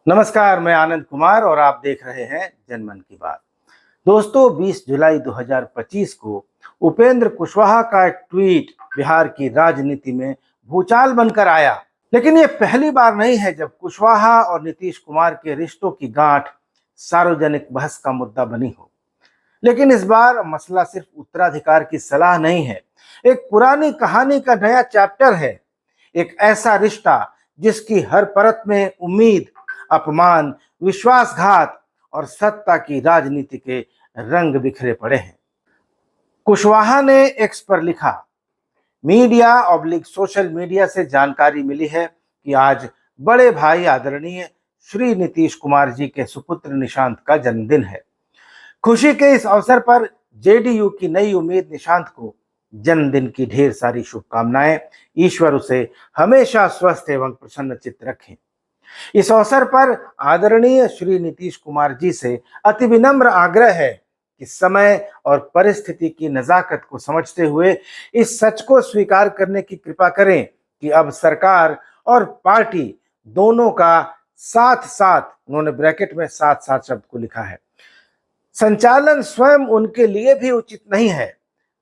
नमस्कार, मैं आनंद कुमार और आप देख रहे हैं जनमन की बात। दोस्तों, 20 जुलाई 2025 को उपेंद्र कुशवाहा का एक ट्वीट बिहार की राजनीति में भूचाल बनकर आया। लेकिन ये पहली बार नहीं है जब कुशवाहा और नीतीश कुमार के रिश्तों की गांठ सार्वजनिक बहस का मुद्दा बनी हो। लेकिन इस बार मसला सिर्फ उत्तराधिकार की सलाह नहीं है, एक पुरानी कहानी का नया चैप्टर है। एक ऐसा रिश्ता जिसकी हर परत में उम्मीद, अपमान, विश्वासघात और सत्ता की राजनीति के रंग बिखरे पड़े हैं। कुशवाहा ने एक्स पर लिखा, सोशल मीडिया से जानकारी मिली है कि आज बड़े भाई आदरणीय श्री नीतीश कुमार जी के सुपुत्र निशांत का जन्मदिन है। खुशी के इस अवसर पर जेडीयू की नई उम्मीद निशांत को जन्मदिन की ढेर सारी शुभकामनाएं। ईश्वर उसे हमेशा स्वस्थ एवं प्रसन्नचित्त रखें। इस अवसर पर आदरणीय श्री नीतीश कुमार जी से अति विनम्र आग्रह है कि समय और परिस्थिति की नजाकत को समझते हुए इस सच को स्वीकार करने की कृपा करें कि अब सरकार और पार्टी दोनों का साथ साथ, उन्होंने ब्रैकेट में साथ साथ शब्द को लिखा है, संचालन स्वयं उनके लिए भी उचित नहीं है।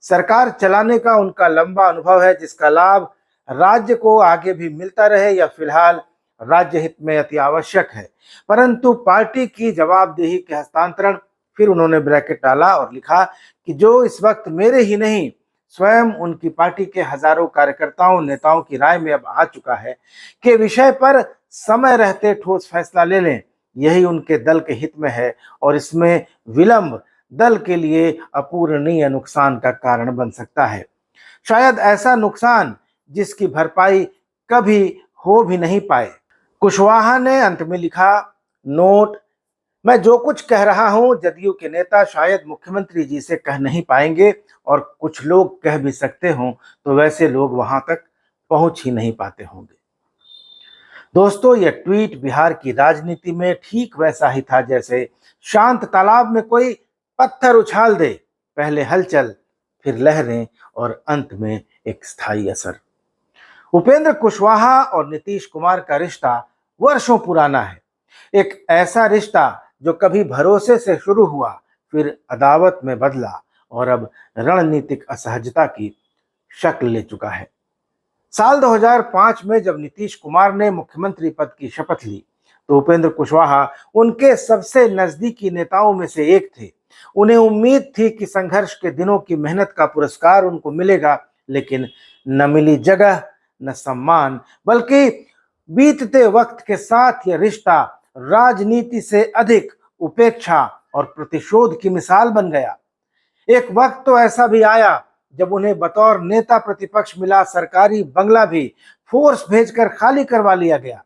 सरकार चलाने का उनका लंबा अनुभव है, जिसका लाभ राज्य को आगे भी मिलता रहे या फिलहाल राज्य हित में अति आवश्यक है। परंतु पार्टी की जवाबदेही के हस्तांतरण, फिर उन्होंने ब्रैकेट डाला और लिखा कि जो इस वक्त मेरे ही नहीं स्वयं उनकी पार्टी के हजारों कार्यकर्ताओं नेताओं की राय में अब आ चुका है कि विषय पर समय रहते ठोस फैसला ले लें। यही उनके दल के हित में है और इसमें विलंब दल के लिए अपूरणीय नुकसान का कारण बन सकता है। शायद ऐसा नुकसान जिसकी भरपाई कभी हो भी नहीं पाए। कुशवाहा ने अंत में लिखा, नोट, मैं जो कुछ कह रहा हूं जदयू के नेता शायद मुख्यमंत्री जी से कह नहीं पाएंगे और कुछ लोग कह भी सकते हों तो वैसे लोग वहां तक पहुंच ही नहीं पाते होंगे। दोस्तों, यह ट्वीट बिहार की राजनीति में ठीक वैसा ही था जैसे शांत तालाब में कोई पत्थर उछाल दे, पहले हलचल, फिर लहरें और अंत में एक स्थायी असर। उपेंद्र कुशवाहा और नीतीश कुमार का रिश्ता वर्षों पुराना है। एक ऐसा रिश्ता जो कभी भरोसे से शुरू हुआ, फिर अदावत में बदला और अब रणनीतिक असहजता की शक्ल ले चुका है। साल 2005 में जब नीतीश कुमार ने मुख्यमंत्री पद की शपथ ली तो उपेंद्र कुशवाहा उनके सबसे नजदीकी नेताओं में से एक थे। उन्हें उम्मीद थी कि संघर्ष के दिनों की मेहनत का पुरस्कार उनको मिलेगा, लेकिन न मिली जगह, न सम्मान, बल्कि बीतते वक्त के साथ यह रिश्ता राजनीति से अधिक उपेक्षा और प्रतिशोध की मिसाल बन गया। एक वक्त तो ऐसा भी आया जब उन्हें बतौर नेता प्रतिपक्ष मिला सरकारी बंगला भी फोर्स भेजकर खाली करवा लिया गया।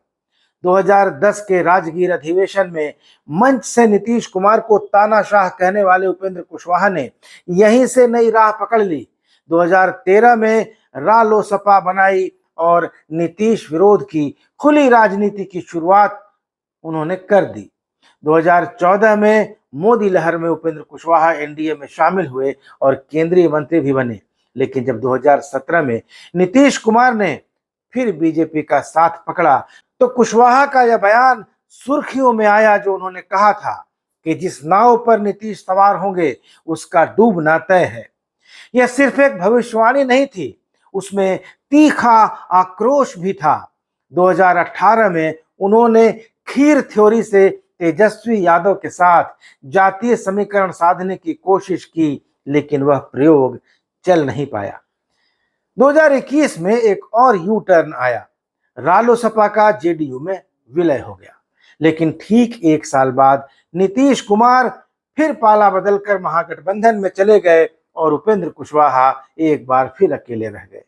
2010 के राजगीर अधिवेशन में मंच से नीतीश कुमार को तानाशाह कहने वाले उपेंद्र कुशवाहा ने यहीं से नई राह पकड़ ली। 2013 में रालोसपा बनाई और नीतीश विरोध की खुली राजनीति की शुरुआत उन्होंने कर दी। 2014 में मोदी लहर में उपेंद्र कुशवाहा एनडीए में शामिल हुए और केंद्रीय मंत्री भी बने। लेकिन जब 2017 में नीतीश कुमार ने फिर बीजेपी का साथ पकड़ा तो कुशवाहा का यह बयान सुर्खियों में आया, जो उन्होंने कहा था कि जिस नाव पर नीतीश सवार होंगे उसका डूबना तय है। यह सिर्फ एक भविष्यवाणी नहीं थी, उसमें तीखा आक्रोश भी था। 2018 में उन्होंने खीर थ्योरी से तेजस्वी यादव के साथ जातीय समीकरण साधने की कोशिश की, लेकिन वह प्रयोग चल नहीं पाया। 2021 में एक और यू टर्न आया, रालोसपा का जेडीयू में विलय हो गया। लेकिन ठीक एक साल बाद नीतीश कुमार फिर पाला बदलकर महागठबंधन में चले गए और उपेंद्र कुशवाहा एक बार फिर अकेले रह गए।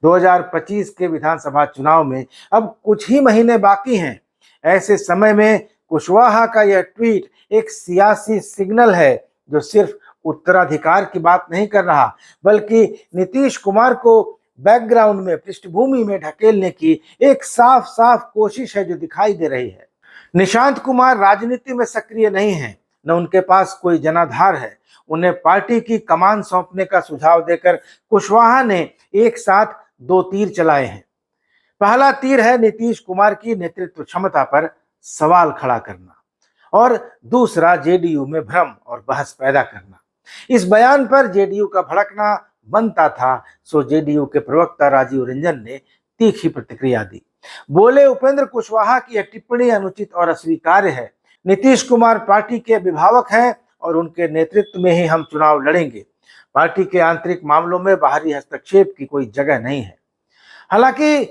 2025 के विधानसभा चुनाव में अब कुछ ही महीने बाकी हैं। ऐसे समय में कुशवाहा का यह ट्वीट एक सियासी सिग्नल है जो सिर्फ उत्तराधिकार की बात नहीं कर रहा, बल्कि नीतीश कुमार को बैकग्राउंड में, पृष्ठभूमि में ढकेलने की एक साफ साफ कोशिश है जो दिखाई दे रही है। निशांत कुमार राजनीति में सक्रिय नहीं है, न उनके पास कोई जनाधार है। उन्हें पार्टी की कमान सौंपने का सुझाव देकर कुशवाहा ने एक साथ दो तीर चलाए हैं। पहला तीर है नीतीश कुमार की नेतृत्व क्षमता पर, सवाल खड़ा करना और दूसरा जेडीयू में भ्रम और बहस पैदा करना। इस बयान पर जेडीयू का भड़कना बनता था, सो जेडीयू के प्रवक्ता राजीव रंजन ने तीखी प्रतिक्रिया दी। बोले, उपेंद्र कुशवाहा की यह टिप्पणी अनुचित और अस्वीकार्य है। नीतीश कुमार पार्टी के अभिभावक हैं और उनके नेतृत्व में ही हम चुनाव लड़ेंगे। पार्टी के आंतरिक मामलों में बाहरी हस्तक्षेप की कोई जगह नहीं है। हालांकि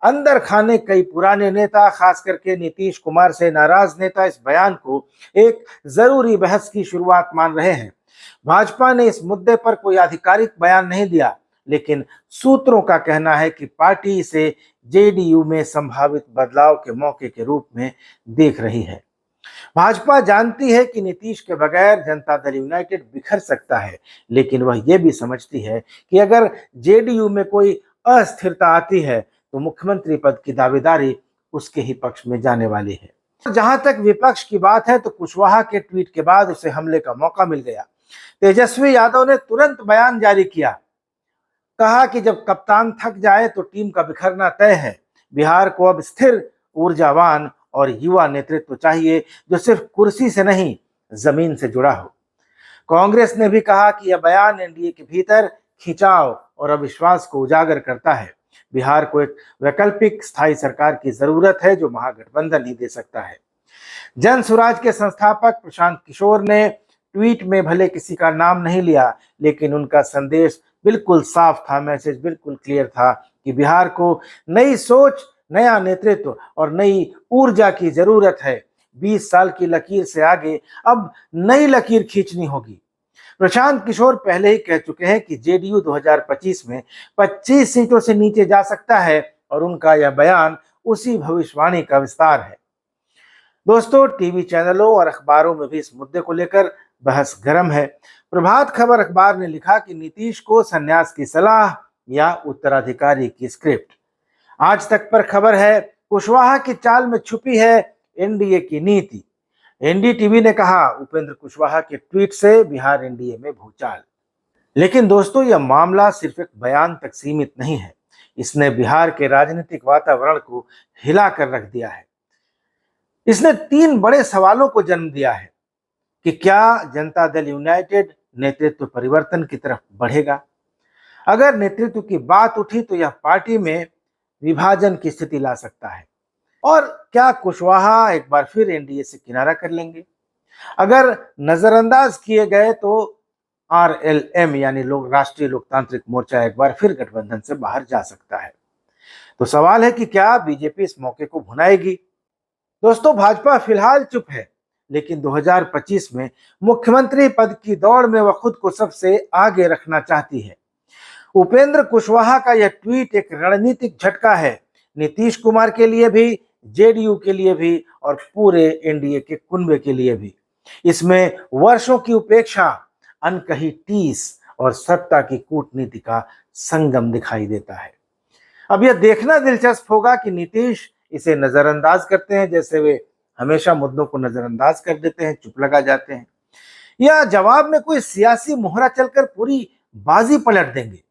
अंदर खाने कई पुराने नेता, खास करके नीतीश कुमार से नाराज नेता, इस बयान को एक जरूरी बहस की शुरुआत मान रहे हैं। भाजपा ने इस मुद्दे पर कोई आधिकारिक बयान नहीं दिया, लेकिन सूत्रों का कहना है कि पार्टी इसे जेडीयू में संभावित बदलाव के मौके के रूप में देख रही है। भाजपा जानती है कि नीतीश के बगैर जनता दल यूनाइटेड बिखर सकता है, लेकिन वह यह भी समझती है कि अगर जेडीयू में कोई अस्थिरता आती है तो मुख्यमंत्री पद की दावेदारी उसके ही पक्ष में जाने वाली है। जहां तक विपक्ष की बात है तो कुशवाहा के ट्वीट के बाद उसे हमले का मौका मिल गया। तेजस्वी यादव ने तुरंत बयान जारी किया, कहा कि जब कप्तान थक जाए तो टीम का बिखरना तय है। बिहार को अब स्थिर, ऊर्जावान और युवा नेतृत्व चाहिए जो सिर्फ कुर्सी से नहीं, जमीन से जुड़ा हो। कांग्रेस ने भी कहा कि यह बयान एनडीए के भीतर खिंचाव और अविश्वास को उजागर करता है। बिहार को एक वैकल्पिक स्थायी सरकार की जरूरत है जो महागठबंधन ही दे सकता है। जन स्वराज के संस्थापक प्रशांत किशोर ने ट्वीट में भले किसी का नाम नहीं लिया, लेकिन उनका संदेश बिल्कुल साफ था, मैसेज बिल्कुल क्लियर था कि बिहार को नई सोच, नया नेतृत्व और नई ऊर्जा की जरूरत है। 20 साल की लकीर से आगे अब नई लकीर खींचनी होगी। प्रशांत किशोर पहले ही कह चुके हैं कि जेडीयू 2025 में 25 सीटों से नीचे जा सकता है और उनका यह बयान उसी भविष्यवाणी का विस्तार है। दोस्तों, टीवी चैनलों और अखबारों में भी इस मुद्दे को लेकर बहस गर्म है। प्रभात खबर अखबार ने लिखा कि नीतीश को संन्यास की सलाह या उत्तराधिकारी की स्क्रिप्ट। आज तक पर खबर है, कुशवाहा की चाल में छुपी है एनडीए की नीति। एनडीटीवी ने कहा, उपेंद्र कुशवाहा के ट्वीट से बिहार एनडीए में भूचाल। लेकिन दोस्तों, यह मामला सिर्फ एक बयान तक सीमित नहीं है, इसने बिहार के राजनीतिक वातावरण को हिला कर रख दिया है। इसने 3 बड़े सवालों को जन्म दिया है कि क्या जनता दल यूनाइटेड नेतृत्व परिवर्तन की तरफ बढ़ेगा? अगर नेतृत्व की बात उठी तो यह पार्टी में विभाजन की स्थिति ला सकता है। और क्या कुशवाहा एक बार फिर एनडीए से किनारा कर लेंगे? अगर नजरअंदाज किए गए तो आरएलएम यानी राष्ट्रीय लोकतांत्रिक मोर्चा एक बार फिर गठबंधन से बाहर जा सकता है। तो सवाल है कि क्या बीजेपी इस मौके को भुनाएगी? दोस्तों, भाजपा फिलहाल चुप है, लेकिन 2025 में मुख्यमंत्री पद की दौड़ में वह खुद को सबसे आगे रखना चाहती है। उपेंद्र कुशवाहा का यह ट्वीट एक रणनीतिक झटका है, नीतीश कुमार के लिए भी, जेडीयू के लिए भी और पूरे एनडीए के कुनबे के लिए भी। इसमें वर्षों की उपेक्षा, अनकही टीस और सत्ता की कूटनीति का संगम दिखाई देता है। अब यह देखना दिलचस्प होगा कि नीतीश इसे नजरअंदाज करते हैं, जैसे वे हमेशा मुद्दों को नजरअंदाज कर देते हैं, चुप लगा जाते हैं, या जवाब में कोई सियासी मोहरा चलकर पूरी बाजी पलट देंगे।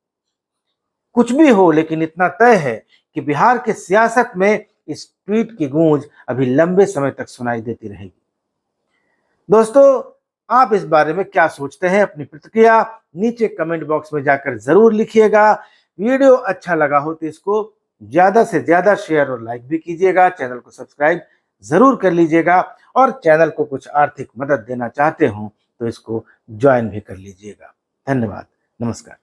कुछ भी हो, लेकिन इतना तय है कि बिहार के सियासत में इस ट्वीट की गूंज अभी लंबे समय तक सुनाई देती रहेगी। दोस्तों, आप इस बारे में क्या सोचते हैं? अपनी प्रतिक्रिया नीचे कमेंट बॉक्स में जाकर जरूर लिखिएगा। वीडियो अच्छा लगा हो तो इसको ज्यादा से ज्यादा शेयर और लाइक भी कीजिएगा। चैनल को सब्सक्राइब जरूर कर लीजिएगा और चैनल को कुछ आर्थिक मदद देना चाहते हो तो इसको ज्वाइन भी कर लीजिएगा। धन्यवाद, नमस्कार।